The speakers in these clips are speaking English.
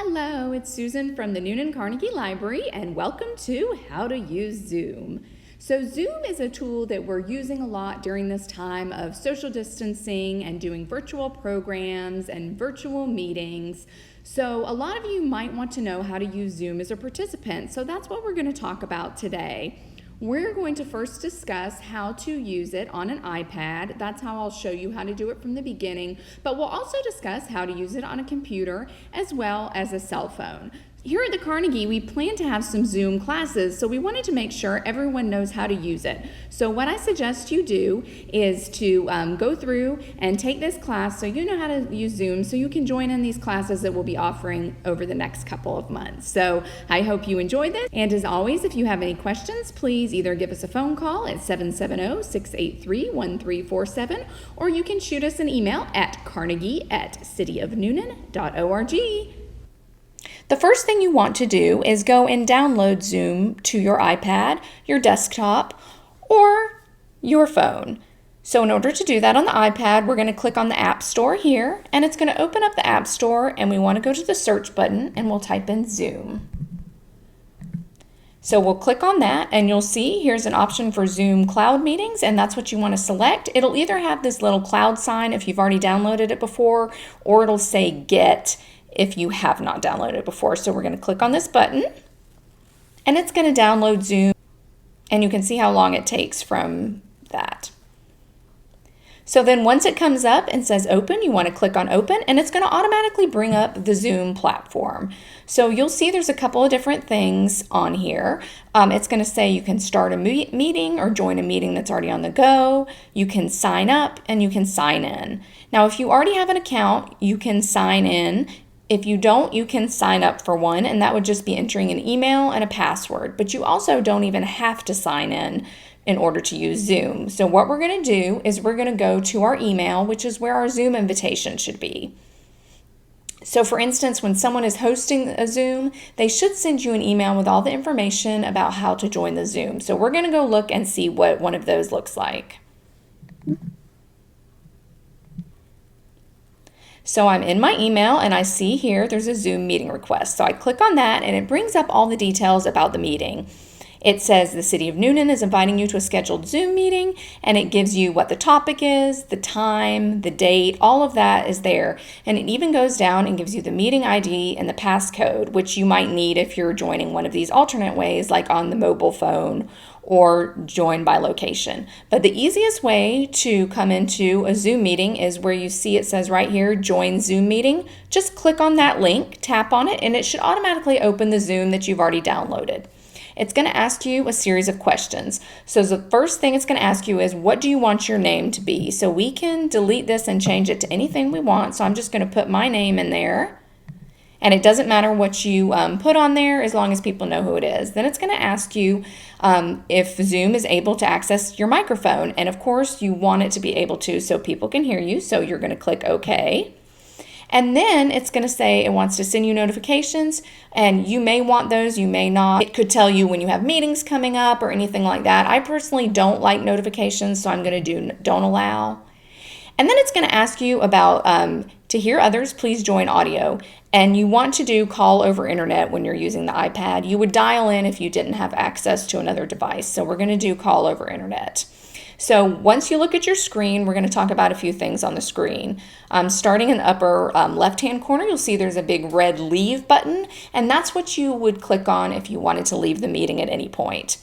Hello, it's Susan from the Noonan Carnegie Library, and welcome to How to Use Zoom. So Zoom is a tool that we're using a lot during this time of social distancing and doing virtual programs and virtual meetings. So a lot of you might want to know how to use Zoom as a participant, so that's what we're going to talk about today. We're going to first discuss how to use it on an iPad. That's how I'll show you how to do it from the beginning. But we'll also discuss how to use it on a computer as well as a cell phone. Here at the Carnegie, we plan to have some Zoom classes, so we wanted to make sure everyone knows how to use it. So what I suggest you do is to go through and take this class so you know how to use Zoom so you can join in these classes that we'll be offering over the next couple of months. So I hope you enjoyed this. And as always, if you have any questions, please either give us a phone call at 770-683-1347, or you can shoot us an email at carnegie@cityofnoonan.org. The first thing you want to do is go and download Zoom to your iPad, your desktop, or your phone. So in order to do that on the iPad, we're going to click on the App Store here, and it's going to open up the App Store, and we want to go to the search button, and we'll type in Zoom. So we'll click on that, and you'll see here's an option for Zoom Cloud Meetings, and that's what you want to select. It'll either have this little cloud sign if you've already downloaded it before, or it'll say Get if you have not downloaded it before. So we're going to click on this button, and it's going to download Zoom, and you can see how long it takes from that. So then once it comes up and says open, you want to click on open, and it's going to automatically bring up the Zoom platform. So you'll see there's a couple of different things on here. It's going to say you can start a meeting or join a meeting that's already on the go. You can sign up and you can sign in. Now, if you already have an account, you can sign in. If you don't, you can sign up for one, and that would just be entering an email and a password. But you also don't even have to sign in order to use Zoom. So what we're going to do is we're going to go to our email, which is where our Zoom invitation should be. So for instance, when someone is hosting a Zoom, they should send you an email with all the information about how to join the Zoom. So we're going to go look and see what one of those looks like. So I'm in my email, and I see here there's a Zoom meeting request. So I click on that, and it brings up all the details about the meeting. It says the City of Noonan is inviting you to a scheduled Zoom meeting, and it gives you what the topic is, the time, the date, all of that is there. And it even goes down and gives you the meeting ID and the passcode, which you might need if you're joining one of these alternate ways, like on the mobile phone or join by location. But the easiest way to come into a Zoom meeting is where you see it says right here, join Zoom meeting. Just click on that link, tap on it, and it should automatically open the Zoom that you've already downloaded. It's going to ask you a series of questions. So the first thing it's going to ask you is, what do you want your name to be? So we can delete this and change it to anything we want. So I'm just going to put my name in there. And it doesn't matter what you put on there as long as people know who it is. Then it's going to ask you if Zoom is able to access your microphone. And of course, you want it to be able to so people can hear you. So you're going to click OK. And then it's going to say it wants to send you notifications, and you may want those, you may not. It could tell you when you have meetings coming up or anything like that. I personally don't like notifications, so I'm going to do don't allow. And then it's going to ask you about to hear others, please join audio. And you want to do call over internet when you're using the iPad. You would dial in if you didn't have access to another device. So we're going to do call over internet. So once you look at your screen, we're going to talk about a few things on the screen. Starting in the upper left-hand corner, you'll see there's a big red leave button, and that's what you would click on if you wanted to leave the meeting at any point.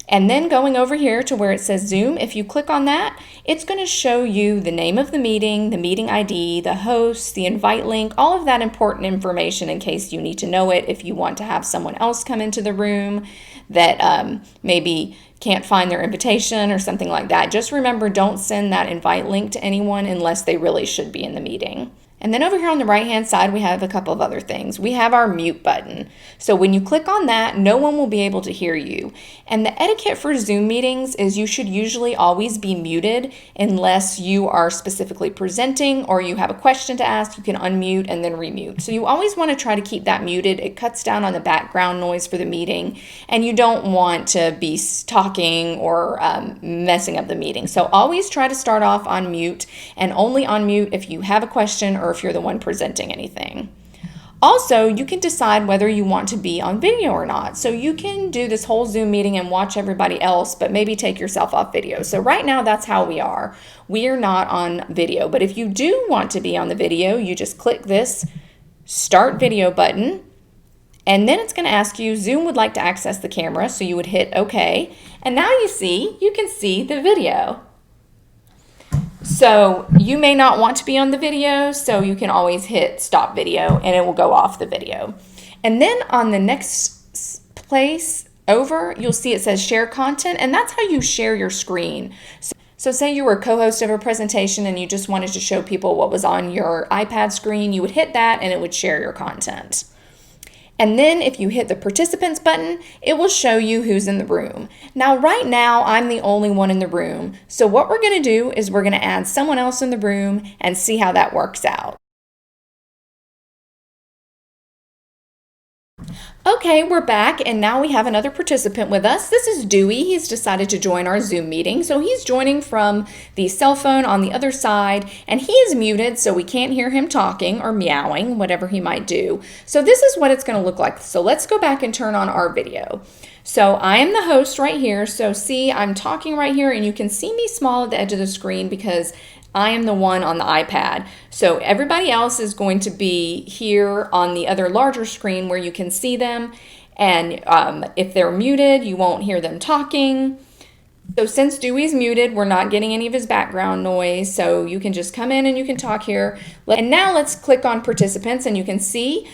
And then going over here to where it says Zoom, if you click on that, it's going to show you the name of the meeting ID, the host, the invite link, all of that important information in case you need to know it if you want to have someone else come into the room that maybe can't find their invitation or something like that. Just remember, don't send that invite link to anyone unless they really should be in the meeting. And then over here on the right-hand side, we have a couple of other things. We have our mute button. So when you click on that, no one will be able to hear you. And the etiquette for Zoom meetings is you should usually always be muted unless you are specifically presenting or you have a question to ask. You can unmute and then remute. So you always want to try to keep that muted. It cuts down on the background noise for the meeting, and you don't want to be talking or messing up the meeting. So always try to start off on mute, and only on mute if you have a question or if you're the one presenting anything. Also, you can decide whether you want to be on video or not. So you can do this whole Zoom meeting and watch everybody else, but maybe take yourself off video. So right now, that's how we are. We are not on video. But if you do want to be on the video, you just click this Start Video button. And then it's going to ask you, Zoom would like to access the camera. So you would hit OK. And now you can see the video. So you may not want to be on the video, so you can always hit stop video and it will go off the video. And then on the next place over, you'll see it says share content, and that's how you share your screen. So say you were a co-host of a presentation and you just wanted to show people what was on your iPad screen, you would hit that and it would share your content. And then if you hit the participants button, it will show you who's in the room. Now, right now, I'm the only one in the room. So what we're going to do is we're going to add someone else in the room and see how that works out. Okay, we're back, and now we have another participant with us. This is Dewey. He's decided to join our Zoom meeting. So he's joining from the cell phone on the other side, and he is muted, so we can't hear him talking or meowing, whatever he might do. So this is what it's going to look like. So let's go back and turn on our video. So I am the host right here. So see, I'm talking right here, and you can see me small at the edge of the screen because I am the one on the iPad. So everybody else is going to be here on the other larger screen where you can see them. And if they're muted, you won't hear them talking. So since Dewey's muted, we're not getting any of his background noise. So you can just come in and you can talk here. And now let's click on participants and you can see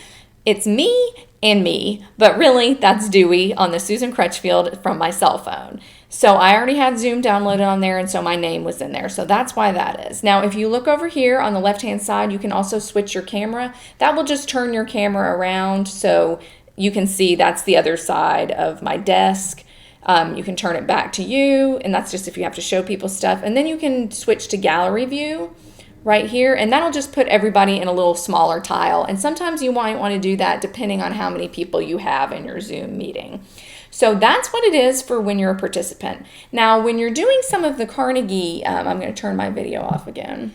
it's me and me, but really that's Dewey on the Susan Crutchfield from my cell phone. So I already had Zoom downloaded on there, and so my name was in there. So that's why that is. Now, if you look over here on the left-hand side, you can also switch your camera. That will just turn your camera around so you can see that's the other side of my desk. You can turn it back to you, and that's just if you have to show people stuff. And then you can switch to gallery view right here, and that'll just put everybody in a little smaller tile. And sometimes you might want to do that depending on how many people you have in your Zoom meeting. So that's what it is for when you're a participant. Now, when you're doing some of the Carnegie, I'm going to turn my video off again.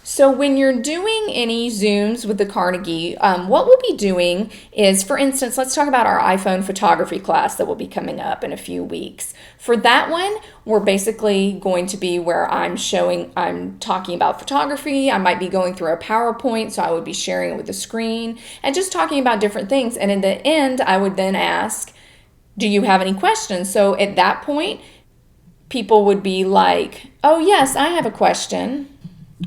So when you're doing any Zooms with the Carnegie, what we'll be doing is, for instance, let's talk about our iPhone photography class that will be coming up in a few weeks. For that one, we're basically going to be where I'm talking about photography. I might be going through a PowerPoint, so I would be sharing it with the screen and just talking about different things. And in the end, I would then ask, do you have any questions? So at that point, people would be like, oh yes, I have a question.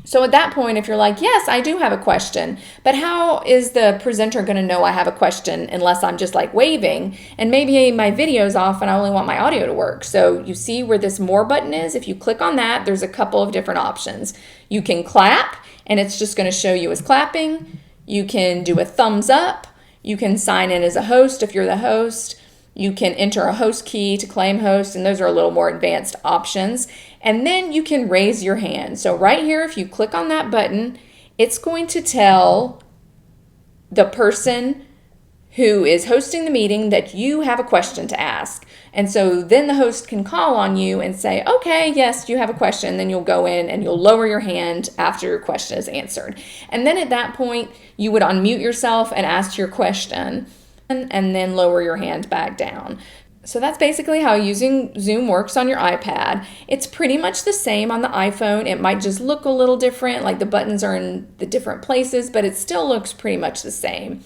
So at that point, if you're like, yes, I do have a question, but how is the presenter going to know I have a question unless I'm just like waving? And maybe my video's off and I only want my audio to work. So you see where this more button is? If you click on that, there's a couple of different options. You can clap, and it's just going to show you as clapping. You can do a thumbs up. You can sign in as a host if you're the host. You can enter a host key to claim host, and those are a little more advanced options. And then you can raise your hand. So right here, if you click on that button, it's going to tell the person who is hosting the meeting that you have a question to ask. And so then the host can call on you and say, okay, yes, you have a question. Then you'll go in and you'll lower your hand after your question is answered. And then at that point, you would unmute yourself and ask your question, and then lower your hand back down. So that's basically how using Zoom works on your iPad. It's pretty much the same on the iPhone. It might just look a little different, like the buttons are in the different places, but it still looks pretty much the same.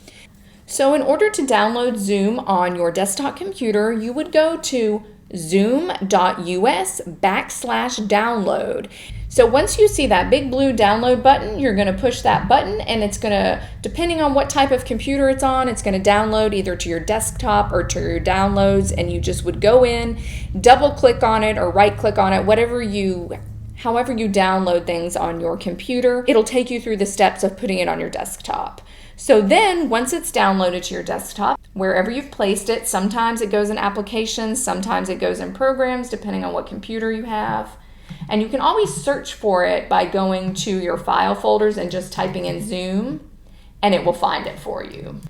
So in order to download Zoom on your desktop computer, you would go to zoom.us/download. So once you see that big blue download button, you're going to push that button, and it's going to, depending on what type of computer it's on, it's going to download either to your desktop or to your downloads, and you just would go in, double click on it or right click on it, however you download things on your computer. It'll take you through the steps of putting it on your desktop. So then once it's downloaded to your desktop, wherever you've placed it, sometimes it goes in applications, sometimes it goes in programs, depending on what computer you have. And you can always search for it by going to your file folders and just typing in Zoom, and it will find it for you.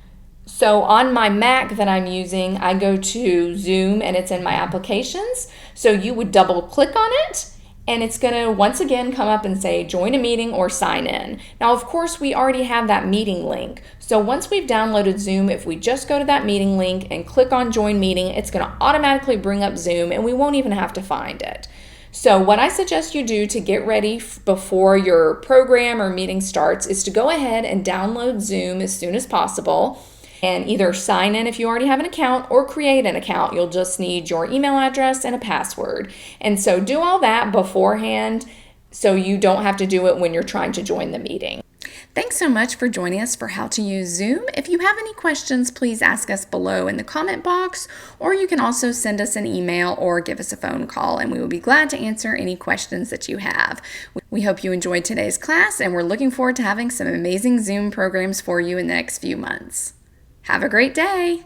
So on my Mac that I'm using, I go to Zoom and it's in my applications. So you would double click on it, And it's going to once again come up and say join a meeting or sign in. Now, of course, we already have that meeting link. So once we've downloaded Zoom, if we just go to that meeting link and click on join meeting, it's going to automatically bring up Zoom and we won't even have to find it. So what I suggest you do to get ready before your program or meeting starts is to go ahead and download Zoom as soon as possible and either sign in if you already have an account or create an account. You'll just need your email address and a password. And so do all that beforehand so you don't have to do it when you're trying to join the meeting. Thanks so much for joining us for How to Use Zoom. If you have any questions, please ask us below in the comment box, or you can also send us an email or give us a phone call, and we will be glad to answer any questions that you have. We hope you enjoyed today's class, and we're looking forward to having some amazing Zoom programs for you in the next few months. Have a great day!